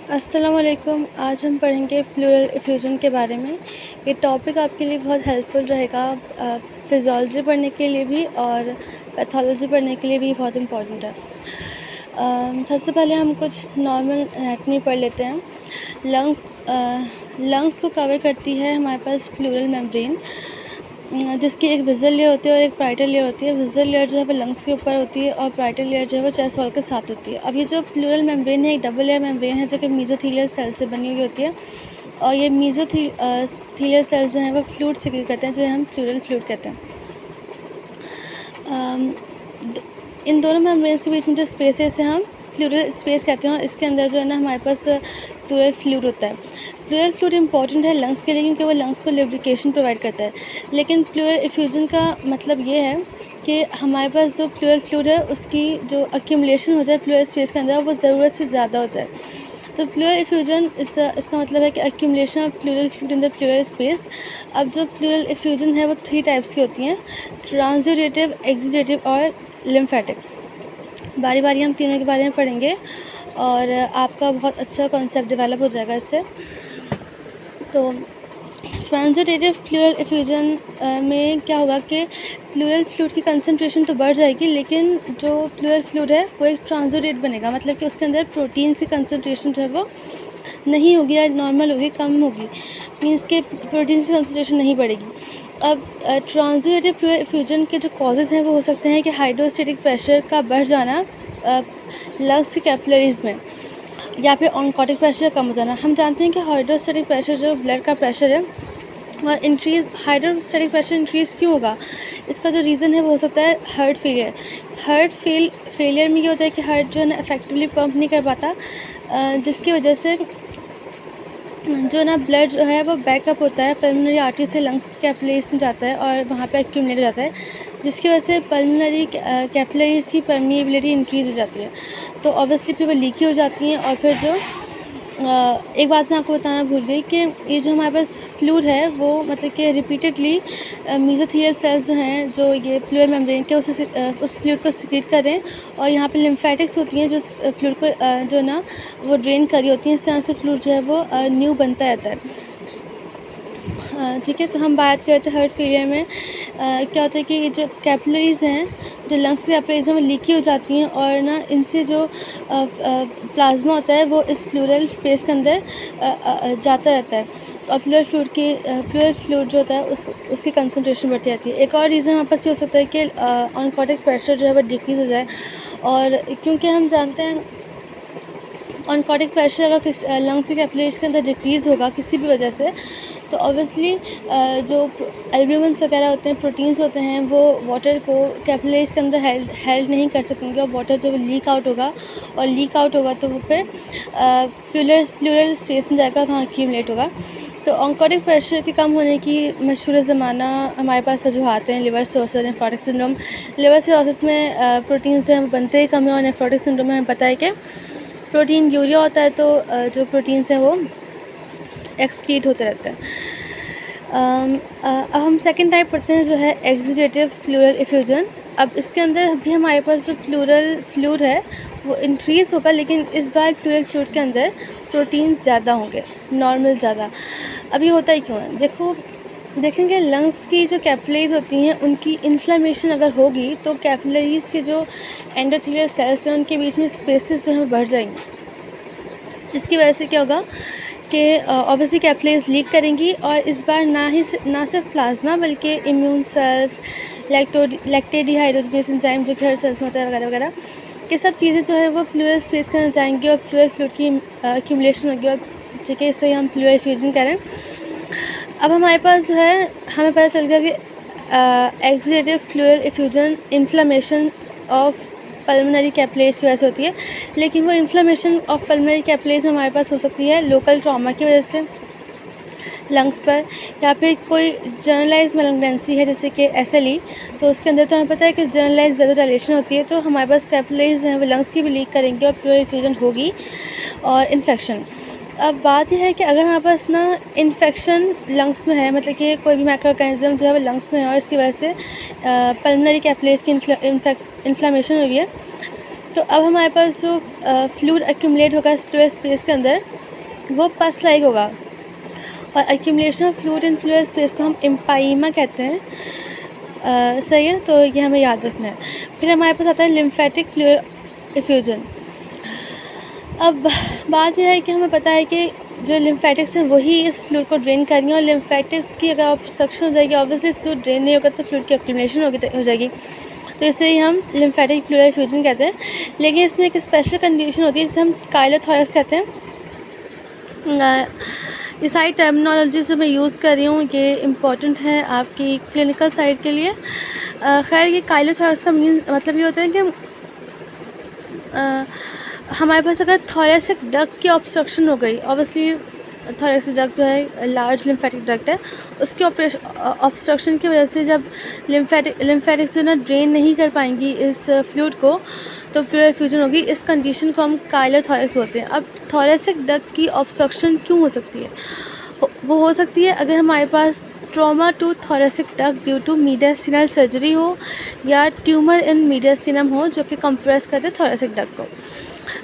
अस्सलामुअलैकुम। आज हम पढ़ेंगे प्लूरल इफ्यूजन के बारे में। ये टॉपिक आपके लिए बहुत हेल्पफुल रहेगा, फिज़ियोलॉजी पढ़ने के लिए भी और पैथोलॉजी पढ़ने के लिए भी बहुत इम्पोर्टेंट है। सबसे पहले हम कुछ नॉर्मल एनाटॉमी पढ़ लेते हैं। लंग्स को कवर करती है हमारे पास प्लूरल मेम्ब्रेन, जिसकी एक विज़ल लेयर होती है और एक पाराइटल लेयर होती है। विज़ल लेयर जो है वो लंग्स के ऊपर होती है और पाराइटल लेयर जो है वो चेस्ट वॉल के साथ होती है। अब ये जो प्लूरल मेम्ब्रेन है एक डबल लेयर मेम्ब्रेन है जो कि मेसोथेलियल सेल से बनी हुई होती है, और ये मेसोथेलियल सेल जो है वो फ्लूइड सिक्रीट करते हैं, जिन्हें हम प्लूरल फ्लूइड कहते हैं। इन दोनों मेम्ब्रेन्स के बीच में जो स्पेस है इसे हम प्लूरल स्पेस कहते हैं, और इसके अंदर जो है ना हमारे पास प्लूरल फ्लूइड होता है। प्लूरल फ्लूइड इंपॉर्टेंट है लंग्स के लिए क्योंकि वो लंग्स को लुब्रिकेशन प्रोवाइड करता है। लेकिन प्लूरल इफ्यूजन का मतलब ये है कि हमारे पास जो प्लूरल फ्लूइड है उसकी जो एक्यूमुलेशन हो जाए प्लूरल स्पेस के अंदर वो ज़रूरत से ज़्यादा हो जाए। तो प्लूरल इफ्यूजन इसका मतलब है कि accumulation of pleural fluid in the plural space. अब जो प्लूरल इफ्यूजन है वो 3 टाइप्स की होती हैं: ट्रांसुडेटिव, एक्सुडेटिव और लिम्फेटिक। बारी बारी हम तीनों के बारे में पढ़ेंगे और आपका बहुत अच्छा कॉन्सेप्ट डेवलप हो जाएगा इससे। तो ट्रांसुडेटिव प्लूरल इफ्यूजन में क्या होगा कि प्लूरल फ्लूइड की कंसंट्रेशन तो बढ़ जाएगी, लेकिन जो प्लूरल फ्लूइड है वो एक ट्रांसुडेट बनेगा, मतलब कि उसके अंदर प्रोटीन्स की कंसंट्रेशन जो है वो नहीं होगी या नॉर्मल होगी, कम होगी, मीन्स के प्रोटीन्स की कंसंट्रेशन नहीं बढ़ेगी। अब ट्रांसुडेटिव प्लूरल इफ्यूजन के जो कॉजेज़ हैं वो हो सकते हैं कि हाइड्रोस्टैटिक प्रेशर का बढ़ जाना लंग्स की कैपिलरीज़ में, या फिर ऑनकोटिक प्रेशर कम हो जाना। हम जानते हैं कि हाइड्रोस्टैटिक प्रेशर जो ब्लड का प्रेशर है और हाइड्रोस्टैटिक प्रेशर इंक्रीज़ क्यों होगा, इसका जो रीज़न है वो हो सकता है हार्ट फेलियर। फेलियर में ये होता है कि हार्ट जो है ना इफेक्टिवली पंप नहीं कर पाता, जिसकी वजह से जो ना ब्लड जो है वो बैकअप होता है पल्मोनरी आर्टरी से लंग्स कैपिलरीज में जाता है और वहाँ पे एक्यूमुलेट हो जाता है, जिसकी वजह से पल्मोनरी कैपिलरीज की परमिएबिलिटी इंक्रीज़ हो जाती है। तो ऑब्वियसली फिर वो लीकी हो जाती हैं। और फिर जो एक बात मैं आपको बताना भूल गई कि ये जो हमारे पास फ्लूइड है वो मतलब कि रिपीटेडली मेसोथेलियल सेल्स जो हैं जो ये प्लूरल मेम्ब्रेन के उस फ्लूइड को सिक्रीट कर रहे हैं, और यहाँ पे लिम्फेटिक्स होती हैं जो फ्लूइड को जो ना वो ड्रेन कर रही होती हैं। इस तरह से फ्लूइड जो है वो न्यू बनता रहता है। ठीक है, तो हम बात करते हैं हार्ट फेलियर में क्या होता है कि ये जो कैपिलरीज़ हैं, जो लंग्स की कैपिलरीज़ हैं वो लीकी हो जाती हैं, और ना इनसे जो प्लाज्मा होता है वो इस प्लूरल स्पेस के अंदर जाता रहता है, और प्लूरल फ्लूइड जो होता है उसकी कंसंट्रेशन बढ़ती रहती है। एक और रीज़न हमारे पास ये हो सकता है कि ऑनकोटिक प्रेशर जो है वो डिक्रीज़ हो जाए, और क्योंकि हम जानते हैं ऑनकोटिक प्रेशर अगर लंग्स की कैपिलरीज़ के अंदर डिक्रीज़ होगा किसी भी वजह से, तो ऑब्वियसली जो एल्ब्यूमिन्स वगैरह होते हैं, प्रोटीन्स होते हैं, वो वाटर को कैपिलरीज़ के अंदर हेल्ड नहीं कर सकेंगे, और वाटर जो लीक आउट होगा, और लीक आउट होगा तो वो फिर प्लूरल स्पेस में जाकर वहाँ एक्यूमुलेट होगा। तो ऑनकोटिक प्रेशर के कम होने की मशहूर ज़माना हमारे पास वजूहात हैं: liver cirrhosis, nephrotic syndrome. Liver cirrhosis में प्रोटीन जो है बनते ही कम है, और नेफ्रोटिक सिंड्रोम में हमें पता है कि प्रोटीन यूरिया होता है, तो जो प्रोटीन्स हैं वो एक्सक्रीट होते रहते हैं। अब हम सेकंड टाइप पढ़ते हैं जो है एक्सुडेटिव प्लूरल इफ्यूजन। अब इसके अंदर भी हमारे पास जो प्लूरल फ्लूइड है वो इंक्रीज़ होगा, लेकिन इस बार प्लूरल फ्लूइड के अंदर प्रोटीन ज़्यादा होंगे, नॉर्मल ज़्यादा। अब ये होता ही क्यों है? देखेंगे लंग्स की जो कैपिलरीज़ होती हैं उनकी इन्फ्लेमेशन अगर होगी तो कैपिलरीज़ के जो एंडोथेलियल सेल्स हैं उनके बीच में स्पेसेस जो हैं बढ़ जाएंगे। इसकी वजह से क्या होगा कि ऑब्वियसली कैपिलरीज़ लीक करेंगी, और इस बार ना सिर्फ प्लाज्मा बल्कि immune cells, lactate dehydrogenase enzyme जो कि हर सेल्स में होता है वगैरह वगैरह, ये सब चीज़ें जो है वो प्लूरल स्पेस के अंदर जाएंगी और प्लूरल फ्लूइड की एक्यूमुलेशन होगी, और ठीक है, इससे हम प्लूरल इफ्यूजन करें। अब हमारे पास जो है हमें पता चल गया कि exudative pleural effusion inflammation of pulmonary capillaries की वजह से होती है, लेकिन वो इन्फ्लेमेशन ऑफ पल्मोनरी कैपिलरीज़ हमारे पास हो सकती है लोकल ट्रॉमा की वजह से लंग्स पर, या फिर कोई जनरलाइज मेलिग्नेंसी है जैसे कि SLE, तो उसके अंदर तो हमें पता है कि जनरलाइज वेज़ोडाइलेशन होती है, तो हमारे पास कैपिलरीज़ जो हैं वो लंग्स की भी लीक करेंगे और प्लूरल इफ्यूजन होगी, और इन्फेक्शन। अब बात यह है कि अगर हमारे पास ना इन्फेक्शन लंग्स में है, मतलब कि कोई भी माइक्रो ऑर्गेनिज्म जो है वो लंग्स में है और इसकी वजह से पल्मोनरी कैपिलरीज़ की इन्फ्लामेशन हुई है, तो अब हमारे पास जो फ्लूइड एक्यूमुलेट होगा फ्लूइड स्पेस के अंदर वो पस लाइक होगा, और accumulation of fluid in fluid space को हम एम्पाइमा कहते हैं। सही है, तो ये हमें याद रखना है। फिर हमारे पास आता है लिम्फेटिक फ्लूइड इफ्यूजन। अब बात यह है कि हमें पता है कि जो लिम्फेटिक्स हैं वही इस फ्लूइड को ड्रेन करेंगे, और लिम्फेटिक्स की अगर ऑब्स्ट्रक्शन हो जाएगी ऑब्वियसली फ्लूइड ड्रेन नहीं होगा तो फ्लूइड की एक्यूमुलेशन हो जाएगी, तो इसे ही हम लिम्फेटिक फ्लूइड इफ्यूजन कहते हैं। लेकिन इसमें एक स्पेशल कंडीशन होती है जिसे हम काइलोथोरैक्स कहते हैं। ये सारी टर्मिनोलॉजी जो मैं यूज़ कर रही हूँ ये इम्पॉर्टेंट है आपकी क्लिनिकल साइड के लिए। खैर ये काइलोथोरैक्स का मतलब ये होता है कि हमारे पास अगर थोरेसिक डक्ट की ऑब्स्ट्रक्शन हो गई, ऑब्वियसली थोरेसिक डक्ट जो है लार्ज लिम्फेटिक डक्ट है, उसकी ऑब्स्ट्रक्शन की वजह से जब लिम्फेटिक्स जो ना ड्रेन नहीं कर पाएंगी इस फ्लूइड को तो फ्लूइड इफ्यूजन होगी। इस कंडीशन को हम काइलोथोरैक्स बोलते हैं। अब थोरेसिक डक्ट की ऑब्स्ट्रक्शन क्यों हो सकती है? वो हो सकती है अगर हमारे पास trauma to thoracic duct due to mediastinal surgery हो या ट्यूमर इन मीडियासिनम हो जो कि कंप्रेस करते थोरेसिक डक्ट को।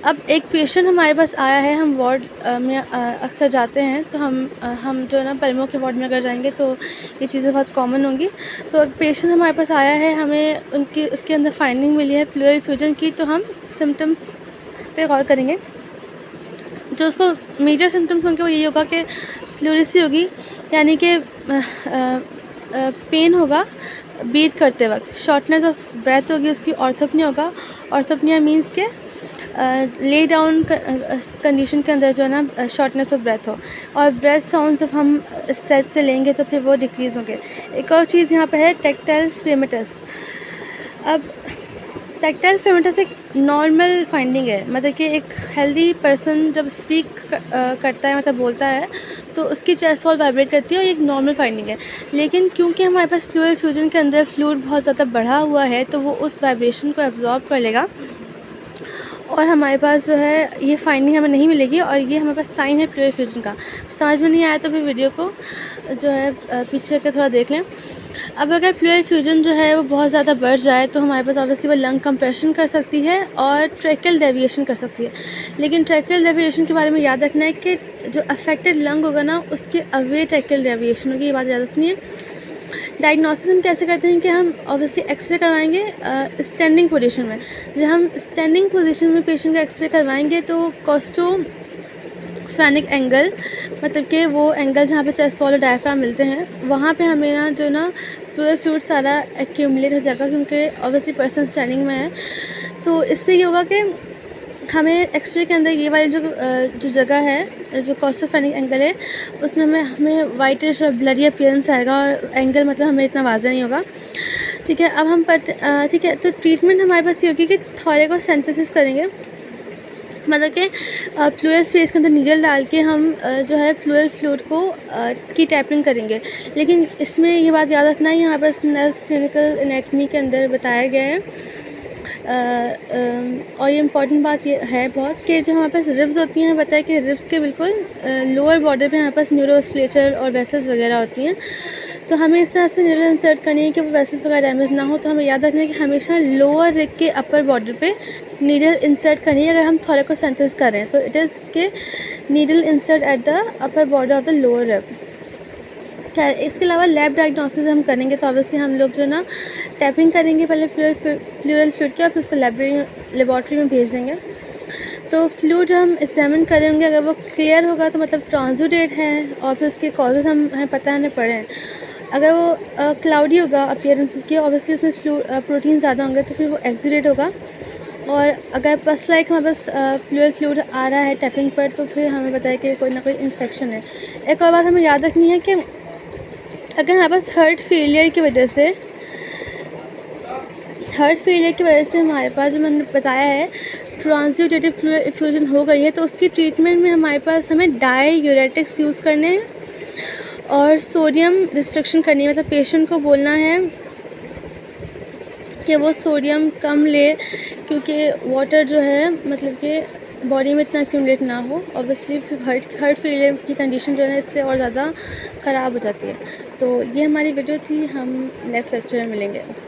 अब एक पेशेंट हमारे पास आया है, हम वार्ड में अक्सर जाते हैं, तो हम जो है ना पल्मो के वार्ड में अगर जाएंगे तो ये चीज़ें बहुत कॉमन होंगी। तो एक पेशेंट हमारे पास आया है, हमें उसके अंदर फाइंडिंग मिली है फ्लूइड इफ्यूजन की, तो हम सिम्टम्स पे गौर करेंगे। जो उसको मेजर सिम्टम्स होंगे वो यही होगा कि फ्लूरेसी होगी, यानी कि पेन होगा ब्रीथ करते वक्त, शॉर्टनेस ऑफ ब्रेथ होगी उसकी, ऑर्थोपनिया होगा। ऑर्थोपनिया मीन्स के ले डाउन कंडीशन के अंदर जो है ना शॉर्टनेस ऑफ ब्रेथ हो, और ब्रेथ साउंड जब हम स्टेज से लेंगे तो फिर वो डिक्रीज़ होंगे। एक और चीज़ यहाँ पे है टैक्टाइल फ्रेमेटस। अब टैक्टाइल फ्रेमेटस एक नॉर्मल फाइंडिंग है, मतलब कि एक हेल्दी पर्सन जब स्पीक करता है, मतलब बोलता है, तो उसकी चेस्ट वॉल वाइब्रेट करती है, और ये एक नॉर्मल फाइंडिंग है। लेकिन क्योंकि हमारे पास फ्लूइड इफ्यूजन के अंदर फ्लूइड बहुत ज़्यादा बढ़ा हुआ है तो वो उस वाइब्रेशन को एब्जॉर्ब कर लेगा और हमारे पास जो है ये फाइंडिंग हमें नहीं मिलेगी, और ये हमारे पास साइन है फ्लूइड इफ्यूजन का। समझ में नहीं आया तो फिर वीडियो को जो है पीछे के थोड़ा देख लें। अब अगर फ्लूइड इफ्यूजन जो है वो बहुत ज़्यादा बढ़ जाए तो हमारे पास ऑब्वियसली वो लंग कंप्रेशन कर सकती है और ट्रैकियल डेविएशन कर सकती है। लेकिन ट्रैकियल डेविएशन के बारे में याद रखना है कि जो अफेक्टेड लंग होगा ना उसके अवे ट्रैकियल डेविएशन होगी, ये बात याद रखनी है। डायग्नोसिस हम कैसे करते हैं कि हम ऑब्वियसली एक्सरे करवाएंगे स्टैंडिंग पोजीशन में। जब हम स्टैंडिंग पोजीशन में पेशेंट का एक्सरे करवाएंगे तो कोस्टोफेनिक एंगल, मतलब कि वो एंगल जहाँ पे चेस्ट वॉल और डायफ्राम मिलते हैं, वहाँ पे हमें ना जो ना पूरा फ्लूइड सारा एक्यूमुलेट हो जाएगा, क्योंकि ऑब्वियसली पर्सन स्टैंडिंग में है। तो इससे ये होगा कि हमें एक्सरे के अंदर ये वाली जो जगह है, जो कोस्टोफेनिक एंगल है, उसमें हमें वाइटिश और ब्लडी अपीयरेंस आएगा, और एंगल मतलब हमें इतना वाज़ा नहीं होगा। ठीक है, अब हम ठीक है, तो ट्रीटमेंट हमारे पास ये होगी कि थोरेकोसेंथेसिस करेंगे, मतलब कि फ्लूइड स्पेस के अंदर नीडल डाल के हम जो है फ्लूइड को की टैपिंग करेंगे। लेकिन इसमें ये बात याद रखना है, यहाँ पर नर्स क्लिनिकल एनाटमी के अंदर बताया गया है। और ये इम्पॉर्टेंट बात ये है बहुत कि जो हमारे पास रिब्स होती हैं, पता है कि रिब्स के बिल्कुल लोअर बॉर्डर पे हमारे पास न्यूरोस्केलेटल और वेसल्स वगैरह होती हैं, तो हमें इस तरह से नीडल इंसर्ट करनी है कि वो वेसल्स वगैरह डैमेज ना हो। तो हमें याद रखना है कि हमेशा लोअर रिग के अपर बॉर्डर पे नीडल इंसर्ट करनी है अगर हम थोरेकोसेंथेसिस कर रहे हैं, तो इट इज़ के needle insert at the upper border of the lower rib. खैर, इसके अलावा लैब डायग्नोसिस हम करेंगे तो ऑब्वियसली हम लोग जो ना टैपिंग करेंगे पहले प्लूरल फ्लूइड की, और फिर उसको लेबॉर्ट्री में भेज देंगे। तो फ्लूइड हम एग्जामिन करेंगे, अगर वो क्लियर होगा तो मतलब ट्रांसुडेट है, और फिर उसके कॉजेज़ हमें पता है पड़े हैं। अगर वो क्लाउडी होगा अपीयरेंस की, ऑब्वियसली उसमें प्रोटीन ज़्यादा होंगे तो फिर वो एक्सुडेट होगा। और अगर बस लाइक हमारे पास फ्लूइड आ रहा है टैपिंग पर, तो फिर हमें पता है कि कोई ना कोई इन्फेक्शन है। एक और बात हमें याद रखनी है कि अगर हमारे पास हार्ट फेलियर की वजह से हमारे पास जो मैंने बताया है ट्रांसुडेटिव फ्लूइड इफ्यूजन हो गई है, तो उसकी ट्रीटमेंट में हमें डाययूरेटिक्स यूज़ करने हैं और सोडियम रिस्ट्रिक्शन करनी है, मतलब पेशेंट को बोलना है कि वो सोडियम कम ले, क्योंकि वाटर जो है मतलब कि बॉडी में इतना एक्यूमुलेट ना हो। ऑब्वियसली फिर हार्ट फेलियर की कंडीशन जो है इससे और ज़्यादा ख़राब हो जाती है। तो ये हमारी वीडियो थी, हम नेक्स्ट लेक्चर में मिलेंगे।